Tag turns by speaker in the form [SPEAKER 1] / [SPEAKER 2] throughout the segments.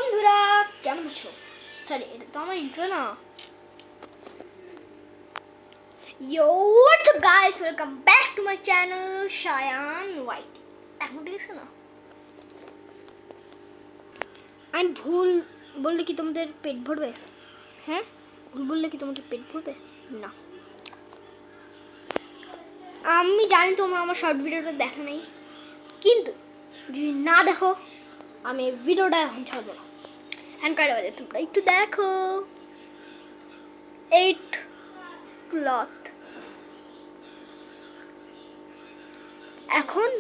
[SPEAKER 1] বন্ধুরা কেমন আছো? সরি, এটা তো আমার ইন্ট্রো না। Yo, what's up guys? Welcome back to my channel Shayan White. এখন ঠিক আছে না? আমি ভুল বললে কি তোমাদের পেট ভরবে? হ্যাঁ, ভুল বললে কি তোমাদের পেট ভরবে? না, আমি জানি তোমরা আমার শর্ট ভিডিওটা দেখা নেই, কিন্তু যদি না দেখো আমি ভিডিওটা এখন ছাড়বো না। হ্যান্ড কার্ড বাজে, তোমরা একটু দেখো। 8 ক্লথ, এখন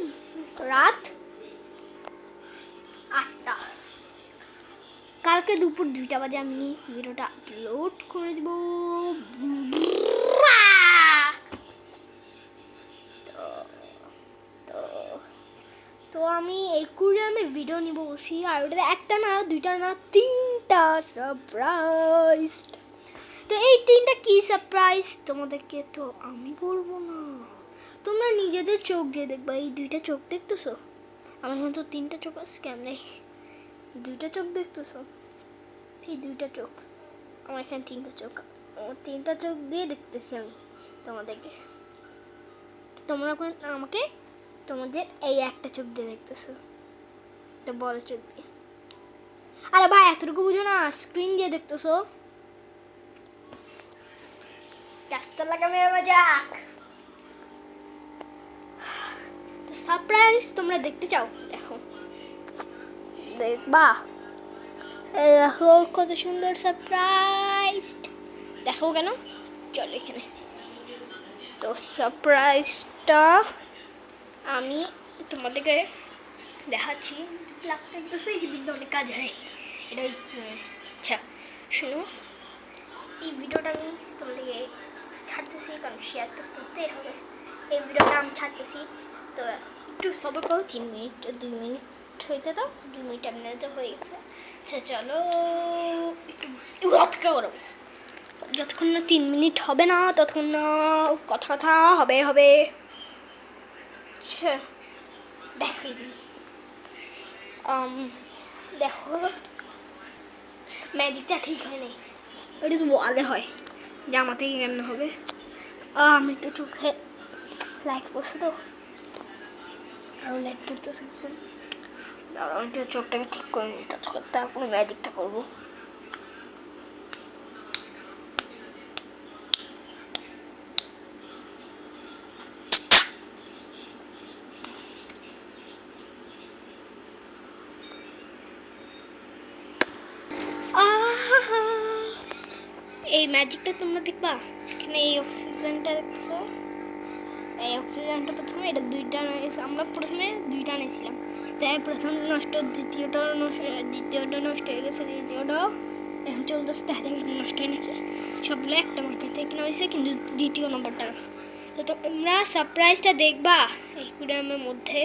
[SPEAKER 1] রাত 8টা। কালকে দুপুর 2টা বাজে আমি ভিডিওটা আপলোড করে দিব। তো আমি একুরিয়ামে ভিডিও নিব বলছি, আর ওটা একটা না, দুইটা না, 3টা সারপ্রাইজ। তো এই 3টা কি সারপ্রাইজ তোমাদেরকে তো আমি বলবো না, তোমরা নিজেদের চোখ দিয়ে দেখবা। এই 2টা চোখ দেখতেছো? আমার এখানে তো 3টা চোখ আছে, কেমনে 2টা চোখ দেখতেছো? এই 2টা চোখ, আমার এখানে 3টা চোখ, আমার 3টা চোখ দিয়ে দেখতেছি আমি তোমাদেরকে। তোমরা আমাকে তোমাদের এই একটা চোখ দিয়ে দেখতেছো, এটা বড় চোখ দিয়ে। আরে ভাই এতটুকু বুঝো না, স্ক্রিন দিয়ে দেখতেছো। कैसा लगा मेरा मजाक? তো সারপ্রাইজ তোমরা দেখতে চাও? দেখো, দেখবা? এই দেখো কত সুন্দর সারপ্রাইজ। দেখো কেন, চলো এখানে। তো সারপ্রাইজটা আমি তোমাদেরকে দেখাচ্ছি। প্লাগটা একটু সেই দিকটা অনেক কাজ হয় এটা। আচ্ছা শুনো, এই ভিডিওটা আমি তোমাদেরকে ছাড়তেছি, কারণ শেয়ার তো করতেই হবে। এই ভিডিওটা আমি ছাড়তেছি, তো একটু সবার করো। 3 মিনিট 2 মিনিট হইতে দাও, 2 মিনিট এমনিতে হয়ে গেছে। আচ্ছা চলো একটু অপেক্ষা করো, যতক্ষণ না 3 মিনিট হবে না ততক্ষণ না কথা কথা হবে হবে। আচ্ছা দেখো, দেখো ম্যাজিকটা ঠিক হয় নাই, ওটা তো ওয়ালে হয়, জামাতে কেমন হবে। আমি তো চোখে লাইট পড়ছে, তো আরও লাইট পড়তেছে। আমি তো চোখটাকে ঠিক করে নিই, তারপরে ম্যাজিকটা করবো। এই ম্যাজিকটা তোমরা দেখবা। এখানে এই অক্সিজেনটা দেখছো, এই অক্সিজেনটা প্রথমে এটা 2টা আমরা প্রথমে 2টা নিয়েছিলাম, তাই প্রথম নষ্ট, দ্বিতীয়টা নষ্ট হয়ে গেছে, দ্বিতীয়টাও এখন চলতেছে, দেখা যাক নষ্ট হয় নাকি। সবগুলো একটা মার্কেট থেকে কেনা হয়েছে, কিন্তু দ্বিতীয় নম্বরটা না। তো তোমরা সারপ্রাইজটা দেখবা এই কুড়িয়ামের মধ্যে।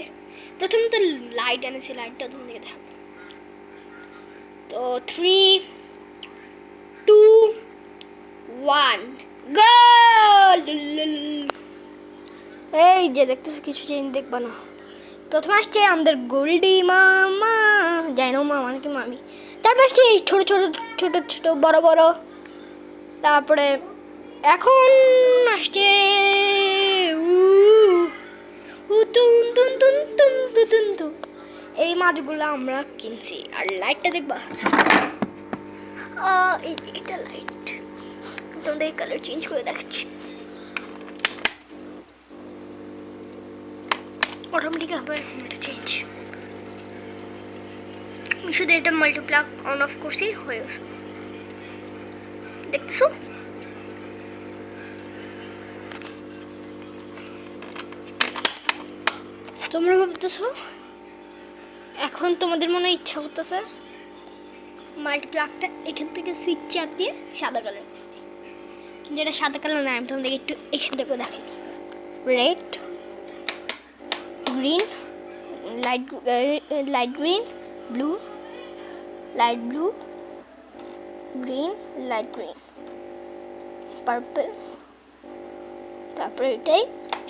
[SPEAKER 1] প্রথম তো লাইট এনেছি, লাইটটা তোমাদেরকে দেখাবো। তো 3, 2, 1 গো। এই যে দেখতেছো, কিছু চেঞ্জ দেখবা না। প্রথম আসছে আমাদের গোল্ডি মামা, জানি না মামা নাকি মামি। তারপর আসছে ছোট ছোট ছোট ছোট বড় বড়। তারপরে এখন আসছে এই মাছগুলো আমরা কিনছি। আর লাইটটা দেখবা, এই যে এটা লাইট, তোমাদের কালার চেঞ্জ করে দেখাচ্ছি। অটোমেটিক হবে এটা চেঞ্জ। আমি শুধু এটা মাল্টিপ্লাগ অন অফ করছি, হয়ে গেছে। দেখতেছো? তোমরা ভাবতেছো এখন তোমাদের মনে ইচ্ছা করতেছে মাল্টিপ্লাগটা এখান থেকে সুইচ চাপ দিয়ে সাদা কালার, কিন্তু এটা সাদা কালার না। আমি তোমাদেরকে একটু এখান থেকে দেখাই দিই। Red, green, light green, blue, light blue, green, light green, purple, তারপরে এটাই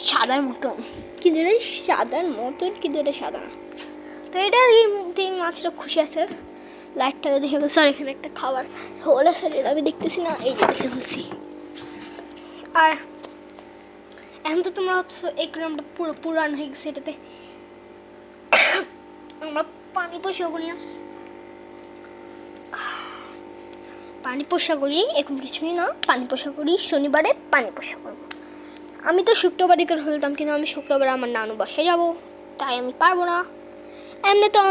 [SPEAKER 1] সাদার মতন, কিন্তু এটা সাদার মতন, কিন্তু এটা সাদা না। তো এটা এই মাছটা খুশি আছে, লাইটটা দেখে বলছি, আর এখানে একটা খাবার হোল আছে, এটা আমি দেখতেছি না, এই যে দেখে বলছি। আর এখন তো তোমরা হচ্ছে একরামটা পুরো পুরান হয়ে গেছে, এটাতে আমরা পানি পয়সা করি না, পানি পোষা করি এখন কিছুই না, পানি পোষা করি শনিবারে পানি পোষা করবো। আমি তো শুক্রবারই করে ফেলতাম, কিন্তু আমি শুক্রবারে আমার নানু বাসায় যাবো, তাই আমি পারবো না। এমনি তো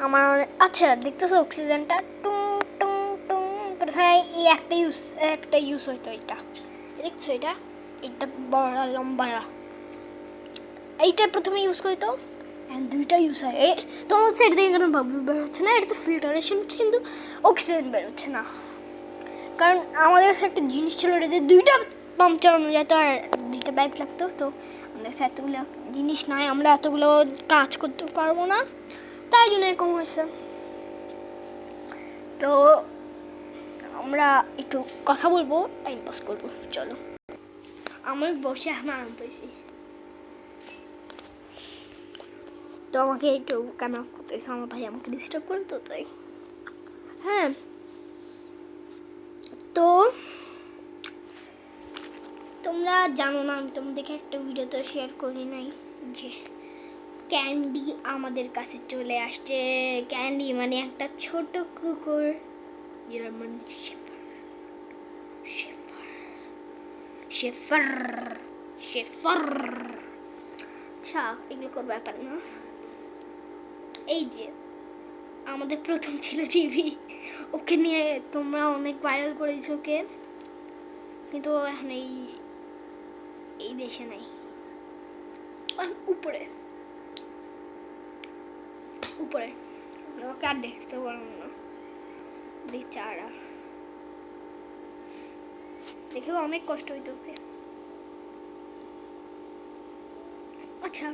[SPEAKER 1] আমার আচ্ছা দেখতেছো অক্সিজেনটা টুং টুং টুং করে, হ্যাঁ এই একটা ইউজ হইতো, এটা দেখছো, এটা বড় লম্বা, এইটা প্রথমে ইউজ করতো, দুইটা ইউজ হয়। তোমার হচ্ছে এটা থেকে কেন বাবুল বেরোচ্ছে না, এটা তো ফিল্টারেশন হচ্ছে, কিন্তু অক্সিজেন বেরোচ্ছে না, কারণ আমাদের কাছে একটা জিনিস ছিল, এটা যে দুইটা পাম্প চালানো যেত আর দুইটা পাইপ লাগতো, তো আমাদের কাছে এতগুলো জিনিস নাই, আমরা এতগুলো কাজ করতে পারবো না, তাই জন্য এরকম হয়েছে। তো আমরা একটু কথা বলবো, টাইম পাস করবো, চলো। আমার বসে এখন আরাম পেয়েছি, তো আমাকে একটু ক্যামেরা অফ করতে হয়েছে, আমার ভাই আমাকে ডিস্টার্ব করে, তো তাই। হ্যাঁ, তো তোমরা জানো না, আমি তোমাদেরকে একটা ভিডিওতে শেয়ার করি নাই যে ক্যান্ডি আমাদের কাছে চলে আসছে। ক্যান্ডি মানে একটা ছোট কুকুর, জার্মান শেফার। আচ্ছা এগুলো কোনো ব্যাপার না। এই যে আমাদের প্রথম ছিল জিবি, ওকে নিয়ে তোমরা অনেক ভাইরাল করেছো ওকে, কিন্তু এখন এই দেশে নাই, উপরে ওকে আর দেখতে পারবো না, বেচারা, দেখেও অনেক কষ্ট হইতো ওকে। আচ্ছা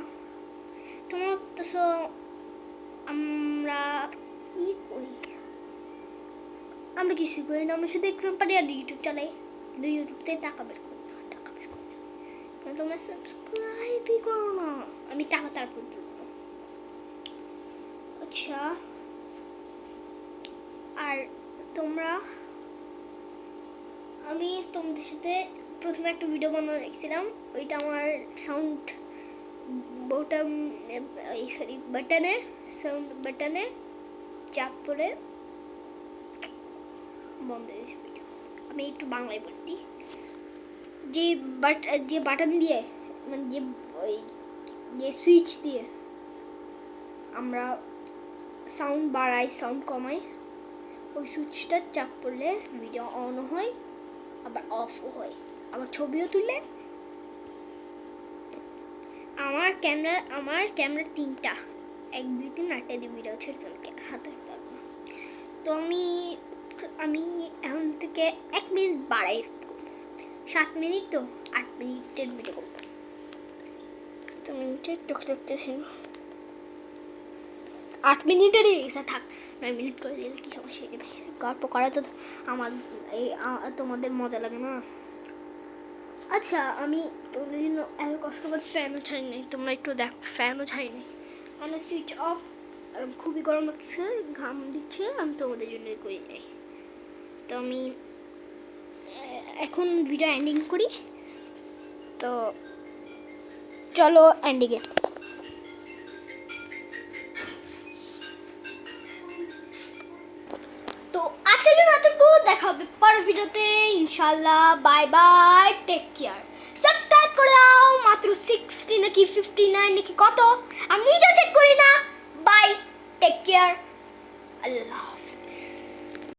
[SPEAKER 1] তোমার তো আমরা কি করি, আমরা কিছুই করি না, আমরা শুধু একটু পারি আর ইউটিউব চালাই, কিন্তু ইউটিউবতে টাকা বের করি না, কারণ তোমরা সাবস্ক্রাইবই করো না, আমি টাকা তারপর দেবো। আচ্ছা আর তোমরা, আমি তোমাদের সাথে প্রথমে একটা ভিডিও বানানো দেখছিলাম, ওইটা আমার সাউন্ড বাটনে চাপ পরে বন্ধ হয়েছে ভিডিও। আমি একটু বাংলায় বলছি, যে বাটন দিয়ে মানে যে সুইচ দিয়ে আমরা সাউন্ড বাড়াই সাউন্ড কমাই, ওই সুইচটা চাপ পড়লে ভিডিও অনও হয় আবার অফও হয়, আবার ছবিও তুলে। আমার ক্যামেরা 3টা, 1 2 3 4টা দিয়ে ভিডিও ছেড়ে তোমাকে হাতে পারবো না, তো আমি এখন থেকে 1 মিনিট বাড়াই, 7 মিনিট তো 8 মিনিটের ভিডিও করবো। তো মিনিটের দেখতেছি 8 মিনিটেরই এসে থাক, 9 মিনিট করে দিলে কি সমস্যা, গল্প করা তো আমার তোমাদের মজা লাগে না। আচ্ছা আমি তোমাদের জন্য এত কষ্ট করে ফ্যানও ছাড়ি নাই, তোমরা একটু দেখো ফ্যানও ছাড়ি নাই, মানে সুইচ অফ, খুবই গরম লাগছে, ঘাম দিচ্ছে, আমি তোমাদের জন্য করি নাই। তো আমি এখন ভিডিও এন্ডিং করি, তো চলো এন্ডিংয়ে। তো আজকের জন্য এতটুকু, দেখা হবে পরের ভিডিওতে ইনশাআল্লাহ, bye bye, take care. Subscribe করে দাও, মাত্র 60 নাকি 59 নাকি কত, আমি নিজেও চেক করি না।